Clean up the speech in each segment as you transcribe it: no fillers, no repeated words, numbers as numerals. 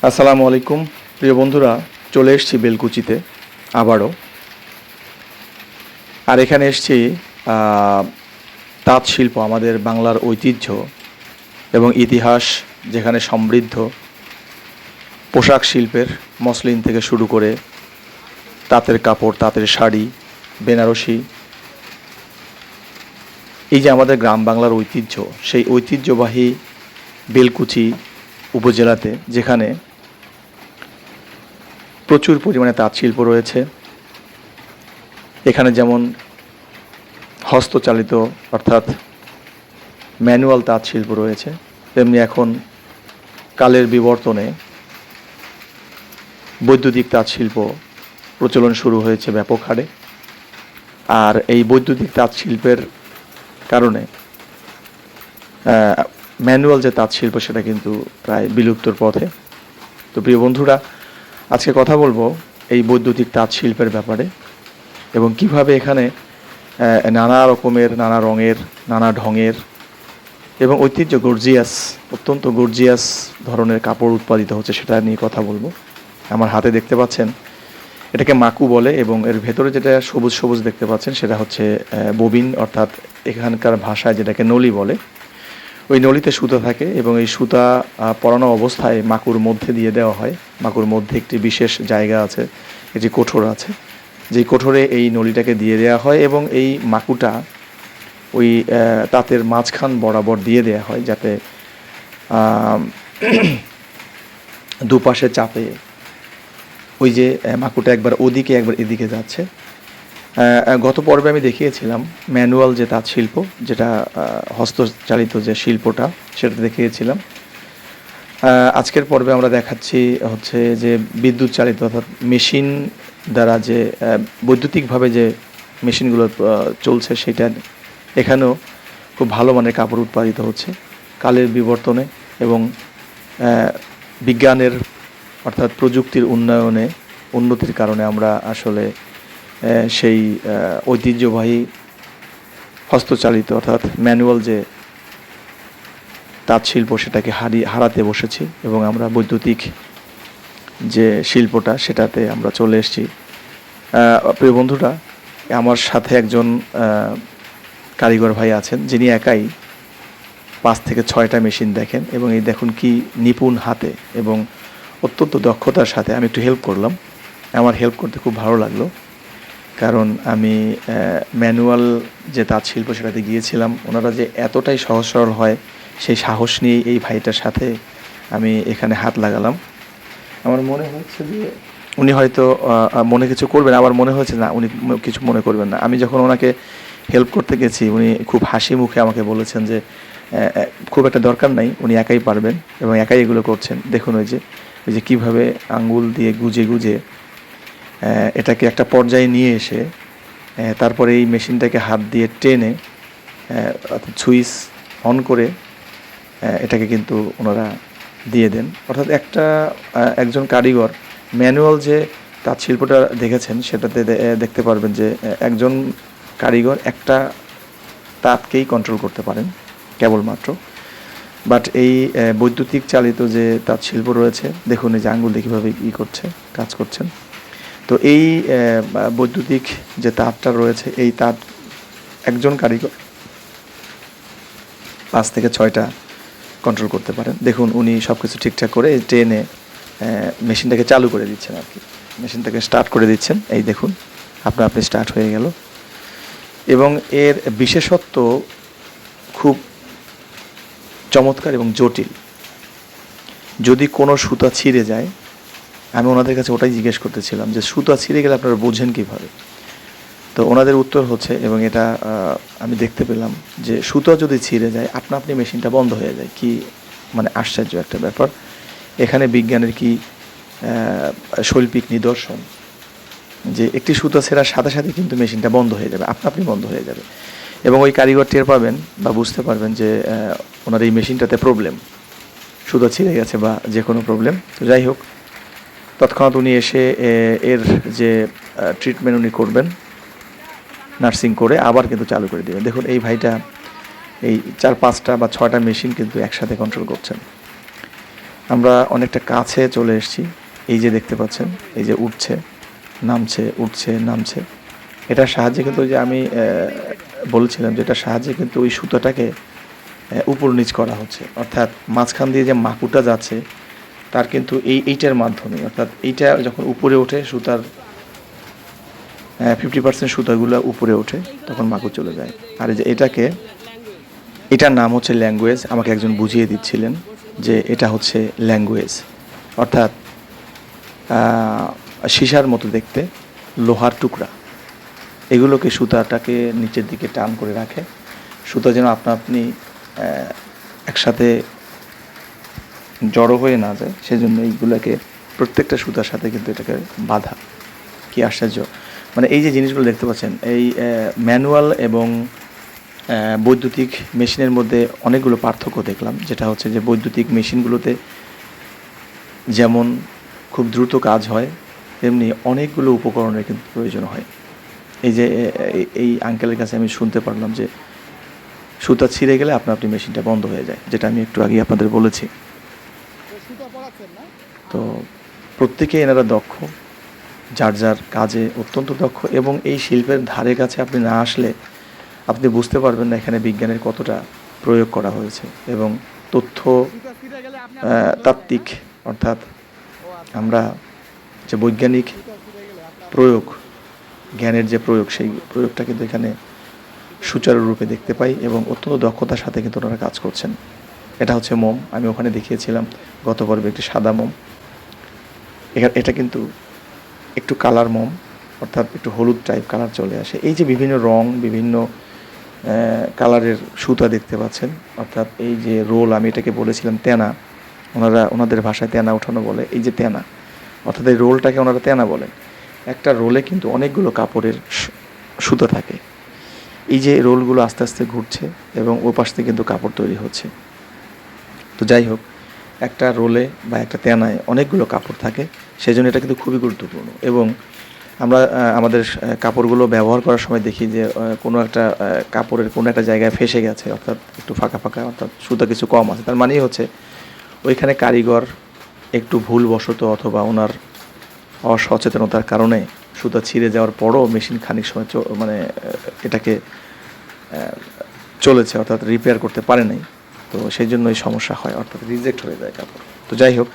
আসসালামু আলাইকুম প্রিয় বন্ধুরা, চলে এসেছি বেলকুচিতে আবারও। আর এখানে এসেছি তাঁত শিল্প, আমাদের বাংলার ঐতিহ্য এবং ইতিহাস যেখানে সমৃদ্ধ। পোশাক শিল্পের মসলিন থেকে শুরু করে তাঁতের কাপড়, তাঁতের শাড়ি, বেনারসি, এই যে আমাদের গ্রাম বাংলার ঐতিহ্য, সেই ঐতিহ্যবাহী বেলকুচি উপজেলাতে যেখানে প্রচুর পরিমাণে তাঁত শিল্প রয়েছে। এখানে যেমন হস্তচালিত অর্থাৎ ম্যানুয়াল তাঁত শিল্প রয়েছে, তেমনি এখন কালের বিবর্তনে বৈদ্যুতিক তাঁত শিল্প প্রচলন শুরু হয়েছে ব্যাপক হারে। আর এই বৈদ্যুতিক তাঁত শিল্পের কারণে ম্যানুয়াল যে তাঁত শিল্প সেটা কিন্তু প্রায় বিলুপ্তর পথে। তো প্রিয় বন্ধুরা, আজকে কথা বলবো এই বৈদ্যুতিক তাঁত শিল্পের ব্যাপারে এবং কিভাবে এখানে নানা রকমের, নানা রঙের, নানা ঢঙের এবং ঐতিহ্য গর্জিয়াস, অত্যন্ত গর্জিয়াস ধরনের কাপড় উৎপাদিত হচ্ছে সেটা নিয়ে কথা বলবো। আমার হাতে দেখতে পাচ্ছেন এটাকে মাকু বলে এবং এর ভেতরে যেটা সবুজ সবুজ দেখতে পাচ্ছেন সেটা হচ্ছে ববিন, অর্থাৎ এখানকার ভাষায় যেটাকে নলি বলে। ওই নলিতে সুতা থাকে এবং এই সুতা পরানো অবস্থায় মাকুর মধ্যে দিয়ে দেওয়া হয়। মাকুর মধ্যে একটি বিশেষ জায়গা আছে, একটি কোঠর আছে, যেই কোঠরে এই নলিটাকে দিয়ে দেওয়া হয় এবং এই মাকুটা ওই তাঁতের মাঝখান বরাবর দিয়ে দেওয়া হয় যাতে দুপাশে চাপে ওই যে মাকুটা একবার ওদিকে একবার এদিকে যাচ্ছে। গত পর্বে আমি দেখিয়েছিলাম ম্যানুয়াল যে তাঁত শিল্প, যেটা হস্তচালিত যে শিল্পটা, সেটা দেখিয়েছিলাম। আজকের পর্বে আমরা দেখাচ্ছি হচ্ছে যে বিদ্যুৎ চালিত অর্থাৎ মেশিন দ্বারা যে বৈদ্যুতিকভাবে যে মেশিনগুলো চলছে সেটা। এখানেও খুব ভালো মানের কাপড় উৎপাদিত হচ্ছে। কালের বিবর্তনে এবং বিজ্ঞানের অর্থাৎ প্রযুক্তির উন্নতির কারণে আমরা আসলে সেই ঐতিহ্যবাহী হস্তচালিত অর্থাৎ ম্যানুয়াল যে তাঁত শিল্প সেটাকে হারাতে বসেছি এবং আমরা বৈদ্যুতিক যে শিল্পটা সেটাতে আমরা চলে এসেছি। প্রিয় বন্ধুরা, আমার সাথে একজন কারিগর ভাই আছেন যিনি একাই 5 থেকে 6টা মেশিন দেখেন এবং এই দেখুন কি নিপুণ হাতে এবং অত্যন্ত দক্ষতার সাথে। আমি একটু হেল্প করলাম, আমার হেল্প করতে খুব ভালো লাগলো, কারণ আমি ম্যানুয়াল যে তাঁত শিল্প সেটাতে গিয়েছিলাম। ওনারা যে এতটাই সহজ সরল হয় সেই সাহস নিয়ে এই ভাইটার সাথে আমি এখানে হাত লাগালাম। আমার মনে হচ্ছে যে উনি হয়তো মনে কিছু করবেন, আবার মনে হয়েছে না উনি কিছু মনে করবেন না। আমি যখন ওনাকে হেল্প করতে গেছি উনি খুব হাসি মুখে আমাকে বলেছেন যে খুব একটা দরকার নাই, উনি একাই পারবেন এবং একাই এগুলো করছেন। দেখুন ওই যে কীভাবে আঙ্গুল দিয়ে গুজে গুজে এটাকে একটা পর্যায়ে নিয়ে এসে তারপরে এই মেশিনটাকে হাত দিয়ে টেনে সুইচ অন করে এটাকে কিন্তু ওনারা দিয়ে দেন। অর্থাৎ একজন কারিগর ম্যানুয়াল যে তাঁত শিল্পটা দেখেছেন সেটাতে দেখতে পারবেন যে একজন কারিগর একটা তাঁতকেই কন্ট্রোল করতে পারেন কেবলমাত্র। বাট এই বৈদ্যুতিক চালিত যে তাঁত শিল্প রয়েছে, দেখুন এই যে আঙ্গুল দিয়ে কীভাবে কাজ করছেন। তো এই বৈদ্যুতিক যে তাঁতটা রয়েছে, এই তাঁত একজন কারিগর 5 থেকে 6টা কন্ট্রোল করতে পারেন। দেখুন উনি সব কিছু ঠিকঠাক করে ট্রেনে মেশিনটাকে চালু করে দিচ্ছেন, আর কি মেশিনটাকে স্টার্ট করে দিচ্ছেন। এই দেখুন আপনি স্টার্ট হয়ে গেল এবং এর বিশেষত্ব খুব চমৎকার এবং জটিল। যদি কোনো সুতা ছিঁড়ে যায়, আমি ওনাদের কাছে ওটাই জিজ্ঞেস করতেছিলাম যে সুতা ছিঁড়ে গেলে আপনারা বোঝেন কীভাবে। তো ওনাদের উত্তর হচ্ছে, এবং এটা আমি দেখতে পেলাম, যে সুতা যদি ছিঁড়ে যায় আপনি মেশিনটা বন্ধ হয়ে যায়। কি মানে আশ্চর্য একটা ব্যাপার! এখানে বিজ্ঞানের কি শৈল্পিক নিদর্শন যে একটি সুতা ছেঁড়ার সাথে সাথে কিন্তু মেশিনটা বন্ধ হয়ে যাবে, আপনি বন্ধ হয়ে যাবে এবং ওই কারিগর টের পাবেন বা বুঝতে পারবেন যে ওনার এই মেশিনটাতে প্রবলেম, সুতা ছিঁড়ে গেছে বা যে কোনো প্রবলেম। তো যাই হোক, তৎক্ষণাৎ উনি এসে এর যে ট্রিটমেন্ট উনি করবেন, নার্সিং করে আবার কিন্তু চালু করে দেবেন। দেখুন এই ভাইটা এই 4-5টা বা 6টা মেশিন কিন্তু একসাথে কন্ট্রোল করছেন। আমরা অনেকটা কাছে চলে এসেছি। এই যে দেখতে পাচ্ছেন, এই যে উঠছে, নামছে, উঠছে, নামছে। এটার সাহায্যে কিন্তু ওই যে আমি বলেছিলাম যে এটার সাহায্যে কিন্তু ওই সুতোটাকে উপর নিচ করা হচ্ছে। অর্থাৎ মাঝখান দিয়ে যে মাকুটা যাচ্ছে তার কিন্তু এইটার মাধ্যমে, অর্থাৎ এইটা যখন উপরে ওঠে সুতার 50% সুতাগুলো উপরে ওঠে, তখন মাকু চলে যায়। আর এই যে এটার নাম হচ্ছে ল্যাঙ্গুয়েজ। আমাকে একজন বুঝিয়ে দিচ্ছিলেন যে এটা হচ্ছে ল্যাঙ্গুয়েজ, অর্থাৎ সীসার মতো দেখতে লোহার টুকরা, এগুলোকে সুতাটাকে নিচের দিকে টান করে রাখে, সুতা যেন আপনি একসাথে জড়ো হয়ে না যায়, সেজন্য এইগুলোকে প্রত্যেকটা সুতার সাথে কিন্তু এটাকে বাঁধা। কি আশ্চর্য! মানে এই যে জিনিসগুলো দেখতে পাচ্ছেন, এই ম্যানুয়াল এবং বৈদ্যুতিক মেশিনের মধ্যে অনেকগুলো পার্থক্য দেখলাম। যেটা হচ্ছে যে বৈদ্যুতিক মেশিনগুলোতে যেমন খুব দ্রুত কাজ হয়, তেমনি অনেকগুলো উপকরণের কিন্তু প্রয়োজন হয়। এই যে এই আঙ্কেলের কাছে আমি শুনতে পারলাম যে সুতা ছিঁড়ে গেলে আপনি মেশিনটা বন্ধ হয়ে যায়, যেটা আমি একটু আগেই আপনাদের বলেছি। তো প্রত্যেকে এনারা দক্ষ, যার যার কাজে অত্যন্ত দক্ষ, এবং এই শিল্পের ধারে কাছে আপনি না আসলে আপনি বুঝতে পারবেন না এখানে বিজ্ঞানের কতটা প্রয়োগ করা হয়েছে, এবং তথ্য তাত্ত্বিক, অর্থাৎ আমরা যে বৈজ্ঞানিক প্রয়োগ, জ্ঞানের যে প্রয়োগ, সেই প্রয়োগটা কিন্তু এখানে সুচারুরূপে দেখতে পাই, এবং অত্যন্ত দক্ষতার সাথে কিন্তু ওনারা কাজ করছেন। এটা হচ্ছে মোম, আমি ওখানে দেখিয়েছিলাম গত পর্বে একটি সাদা মোম। এটা কিন্তু একটু কালার মোম, অর্থাৎ একটু হলুদ টাইপ কালার চলে আসে। এই যে বিভিন্ন রং, বিভিন্ন কালারের সুতা দেখতে পাচ্ছেন, অর্থাৎ এই যে রোল, আমি এটাকে বলেছিলাম তেনা, ওনাদের ভাষায় তেনা ওঠানো বলে। এই যে তেনা, অর্থাৎ এই রোলটাকে ওনারা তেনা বলেন। একটা রোলে কিন্তু অনেকগুলো কাপড়ের সুতো থাকে। এই যে রোলগুলো আস্তে আস্তে ঘুরছে এবং ওই পাশ থেকে কিন্তু কাপড় তৈরি হচ্ছে। তো যাই হোক, একটা রোলে বা একটা তেনায় অনেকগুলো কাপড় থাকে, সেজন্য এটা কিন্তু খুবই গুরুত্বপূর্ণ। এবং আমরা আমাদের কাপড়গুলো ব্যবহার করার সময় দেখি যে কোনো একটা কাপড়ের কোনো একটা জায়গায় ফেঁসে গেছে, অর্থাৎ একটু ফাঁকা ফাঁকা, অর্থাৎ সুতা কিছু কম আছে, তার মানেই হচ্ছে ওইখানে কারিগর একটু ভুলবশত অথবা ওনার অসচেতনতার কারণে সুতা ছিঁড়ে যাওয়ার পরও মেশিন খানিক সময় এটাকে চলেছে, অর্থাৎ রিপেয়ার করতে পারে নাই। তো সেই জন্য এই সমস্যা হয়, অর্থাৎ রিজেক্ট হয়ে যায় কাপড়। তো যাই হোক,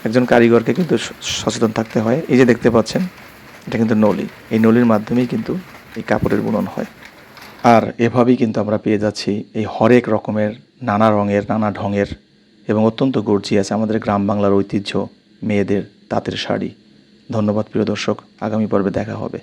একজন কারিগরকে কিন্তু সচেতন থাকতে হয়। এই যে দেখতে পাচ্ছেন, এটা কিন্তু নলি, এই নলির মাধ্যমেই কিন্তু এই কাপড়ের বুনন হয়। আর এভাবেই কিন্তু আমরা পেয়ে যাচ্ছি এই হরেক রকমের, নানা রঙের, নানা ঢঙের এবং অত্যন্ত গর্জিয়াস আমাদের গ্রাম বাংলার ঐতিহ্য মেয়েদের তাঁতের শাড়ি। ধন্যবাদ প্রিয় দর্শক, আগামী পর্বে দেখা হবে।